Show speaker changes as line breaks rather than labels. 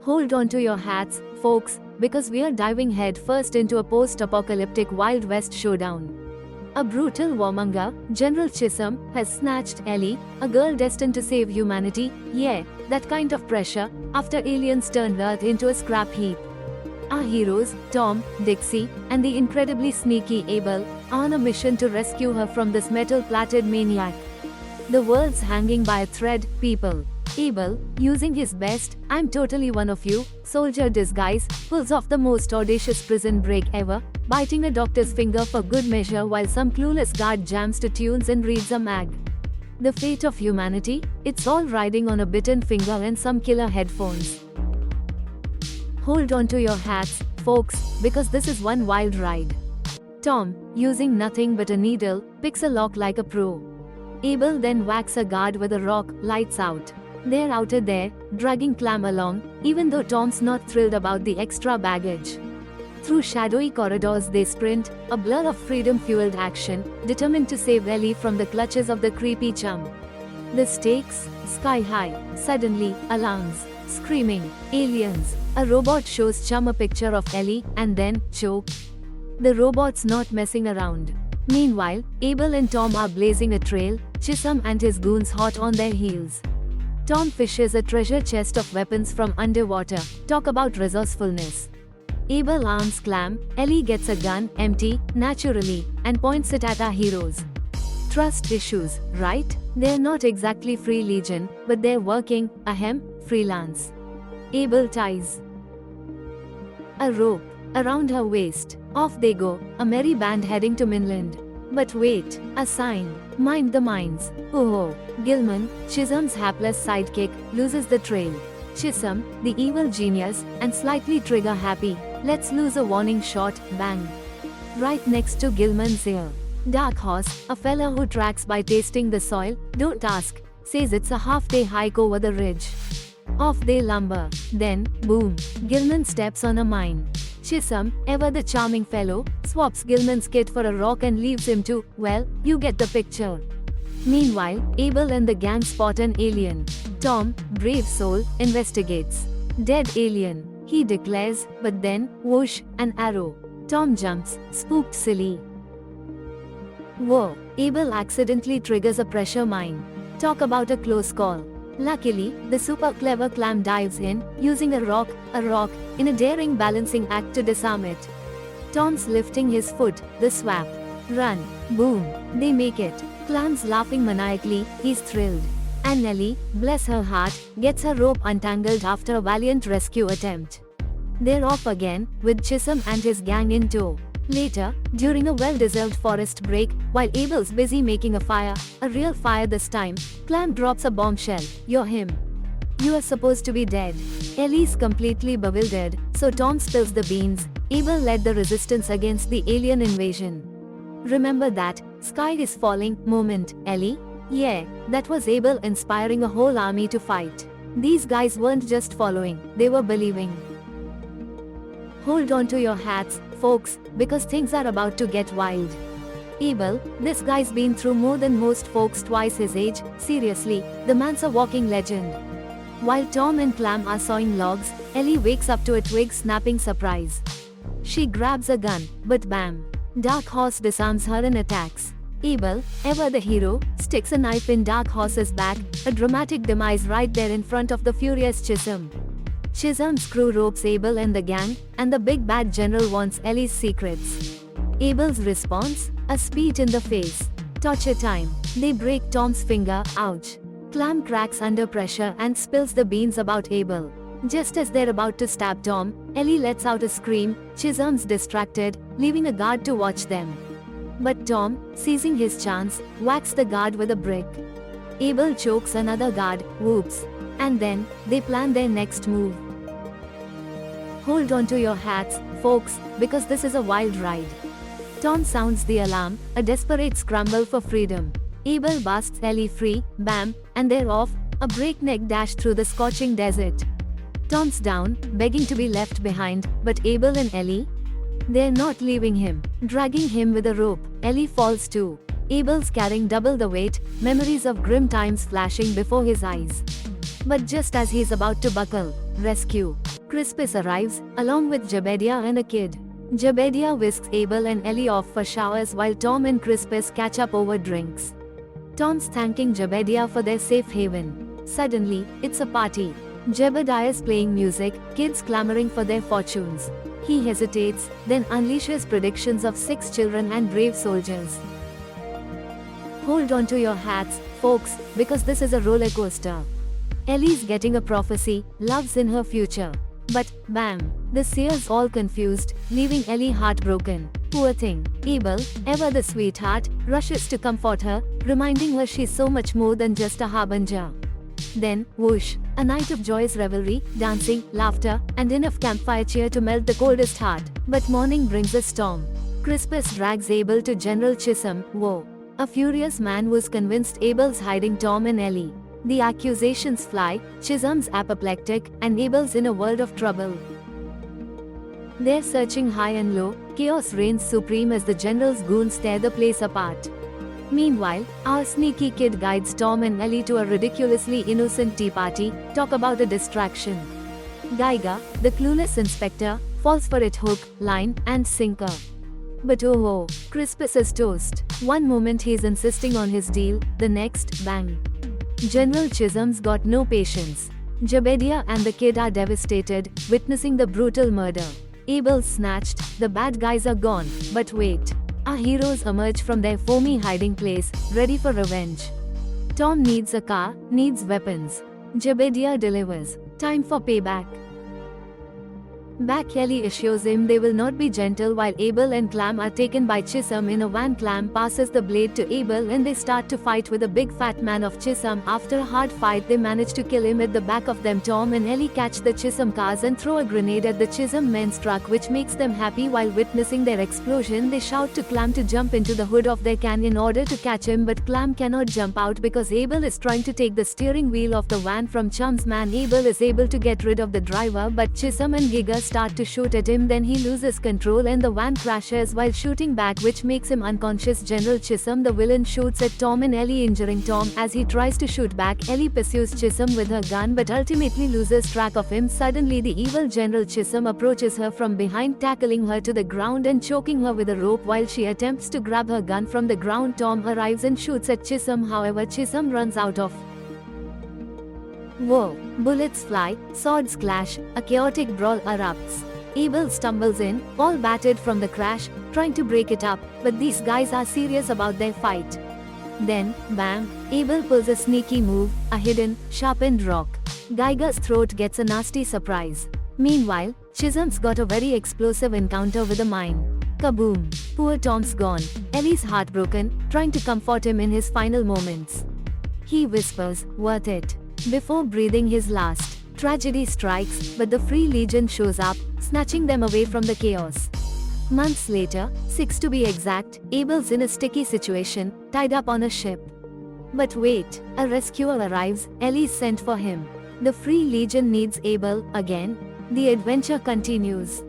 Hold on to your hats, folks, because we are diving headfirst into a post-apocalyptic Wild West showdown. A brutal warmonger, General Chisholm, has snatched Ellie, a girl destined to save humanity, yeah, that kind of pressure, after aliens turned Earth into a scrap heap. Our heroes, Tom, Dixie, and the incredibly sneaky Abel, are on a mission to rescue her from this metal-plated maniac. The world's hanging by a thread, people. Abel, using his best "I'm totally one of you" soldier disguise, pulls off the most audacious prison break ever, biting a doctor's finger for good measure while some clueless guard jams to tunes and reads a mag. The fate of humanity? It's all riding on a bitten finger and some killer headphones. Hold on to your hats, folks, because this is one wild ride. Tom, using nothing but a needle, picks a lock like a pro. Abel then whacks a guard with a rock, lights out. They're out there, dragging Clam along, even though Tom's not thrilled about the extra baggage. Through shadowy corridors they sprint, a blur of freedom-fueled action, determined to save Ellie from the clutches of the creepy chum. The stakes? Sky high. Suddenly, alarms. Screaming. Aliens. A robot shows Chum a picture of Ellie, and then, choke. The robot's not messing around. Meanwhile, Abel and Tom are blazing a trail, Chisholm and his goons hot on their heels. Tom fishes a treasure chest of weapons from underwater. Talk about resourcefulness. Abel arms Clam, Ellie gets a gun, empty, naturally, and points it at our heroes. Trust issues, right? They're not exactly Free Legion, but they're working, freelance. Abel ties a rope around her waist. Off they go, a merry band heading to Mainland. But wait, a sign. Mind the mines. Oh, Gilman, Chisholm's hapless sidekick, loses the trail. Chisholm, the evil genius, and slightly trigger-happy, lets loose a warning shot, bang. Right next to Gilman's ear. Dark Horse, a fella who tracks by tasting the soil, don't ask, says it's a half-day hike over the ridge. Off they lumber. Then, boom, Gilman steps on a mine. Chisholm, ever the charming fellow, swaps Gilman's kit for a rock and leaves him to, well, you get the picture. Meanwhile, Abel and the gang spot an alien. Tom, brave soul, investigates. Dead alien, he declares, but then, whoosh, an arrow. Tom jumps, spooked silly. Whoa, Abel accidentally triggers a pressure mine. Talk about a close call. Luckily, the super clever Clam dives in, using a rock, in a daring balancing act to disarm it. Tom's lifting his foot, the swap. Run. Boom. They make it. Clam's laughing maniacally, he's thrilled. And Nellie, bless her heart, gets her rope untangled after a valiant rescue attempt. They're off again, with Chisholm and his gang in tow. Later, during a well-deserved forest break, while Abel's busy making a fire, a real fire this time, Clam drops a bombshell. You're him. You are supposed to be dead. Ellie's completely bewildered, so Tom spills the beans. Abel led the resistance against the alien invasion. Remember that sky is falling moment, Ellie? Yeah, that was Abel inspiring a whole army to fight. These guys weren't just following, they were believing. Hold on to your hats, folks, because things are about to get wild. Abel, this guy's been through more than most folks twice his age, seriously, the man's a walking legend. While Tom and Clam are sawing logs, Ellie wakes up to a twig snapping surprise. She grabs a gun, but bam! Dark Horse disarms her and attacks. Abel, ever the hero, sticks a knife in Dark Horse's back, a dramatic demise right there in front of the furious Chisholm. Chisholm's crew ropes Abel and the gang, and the big bad general wants Ellie's secrets. Abel's response? A spit in the face. Torture time. They break Tom's finger, ouch. Clam cracks under pressure and spills the beans about Abel. Just as they're about to stab Tom, Ellie lets out a scream. Chisholm's distracted, leaving a guard to watch them. But Tom, seizing his chance, whacks the guard with a brick. Abel chokes another guard, whoops. And then, they plan their next move. Hold on to your hats, folks, because this is a wild ride. Tom sounds the alarm, a desperate scramble for freedom. Abel busts Ellie free, bam, and they're off, a breakneck dash through the scorching desert. Tom's down, begging to be left behind, but Abel and Ellie? They're not leaving him, dragging him with a rope. Ellie falls too. Abel's carrying double the weight, memories of grim times flashing before his eyes. But just as he's about to buckle, rescue. Crispus arrives, along with Jebediah and a kid. Jebediah whisks Abel and Ellie off for showers while Tom and Crispus catch up over drinks. Tom's thanking Jebediah for their safe haven. Suddenly, it's a party. Jebediah's playing music, kids clamoring for their fortunes. He hesitates, then unleashes predictions of 6 children and brave soldiers. Hold on to your hats, folks, because this is a roller coaster. Ellie's getting a prophecy, love's in her future. But, bam, the seer's all confused, leaving Ellie heartbroken. Poor thing. Abel, ever the sweetheart, rushes to comfort her, reminding her she's so much more than just a harbinger. Then, whoosh, a night of joyous revelry, dancing, laughter, and enough campfire cheer to melt the coldest heart. But morning brings a storm. Crispus drags Abel to General Chisholm. Whoa. A furious man was convinced Abel's hiding Tom and Ellie. The accusations fly, Chisholm's apoplectic, and Abel's in a world of trouble. They're searching high and low, chaos reigns supreme as the general's goons tear the place apart. Meanwhile, our sneaky kid guides Tom and Ellie to a ridiculously innocent tea party. Talk about a distraction. Geiger, the clueless inspector, falls for it hook, line, and sinker. But oh, Crispus is toast. One moment he's insisting on his deal, the next, bang. General Chisholm's got no patience. Jebediah and the kid are devastated, witnessing the brutal murder. Abel's snatched, the bad guys are gone, but wait. Our heroes emerge from their foamy hiding place, ready for revenge. Tom needs a car, needs weapons. Jebediah delivers. Time for payback. Back Ellie assures him they will not be gentle while Abel and Clam are taken by Chisholm in a van. Clam passes the blade to Abel and they start to fight with a big fat man of Chisholm. After a hard fight they manage to kill him at the back of them. Tom and Ellie catch the Chisholm cars and throw a grenade at the Chisholm men's truck, which makes them happy. While witnessing their explosion they shout to Clam to jump into the hood of their can in order to catch him, but Clam cannot jump out because Abel is trying to take the steering wheel of the van from Chum's man. Abel is able to get rid of the driver, but Chisholm and Giga start to shoot at him. Then he loses control and the van crashes while shooting back, which makes him unconscious. General Chisholm, the villain, shoots at Tom and Ellie, injuring Tom. As he tries to shoot back, Ellie pursues Chisholm with her gun but ultimately loses track of him. Suddenly the evil General Chisholm approaches her from behind, tackling her to the ground and choking her with a rope while she attempts to grab her gun from the ground. Tom arrives and shoots at Chisholm, however Chisholm runs out of. Whoa! Bullets fly, swords clash, a chaotic brawl erupts. Abel stumbles in, all battered from the crash, trying to break it up, but these guys are serious about their fight. Then, bam, Abel pulls a sneaky move, a hidden, sharpened rock. Geiger's throat gets a nasty surprise. Meanwhile, Chisholm's got a very explosive encounter with a mine. Kaboom! Poor Tom's gone. Ellie's heartbroken, trying to comfort him in his final moments. He whispers, "Worth it," before breathing his last. Tragedy strikes, but the Free Legion shows up, snatching them away from the chaos. Months later, 6 to be exact, Abel's in a sticky situation, tied up on a ship. But wait, a rescuer arrives. Ellie's sent for him. The Free Legion needs Abel, again. The adventure continues.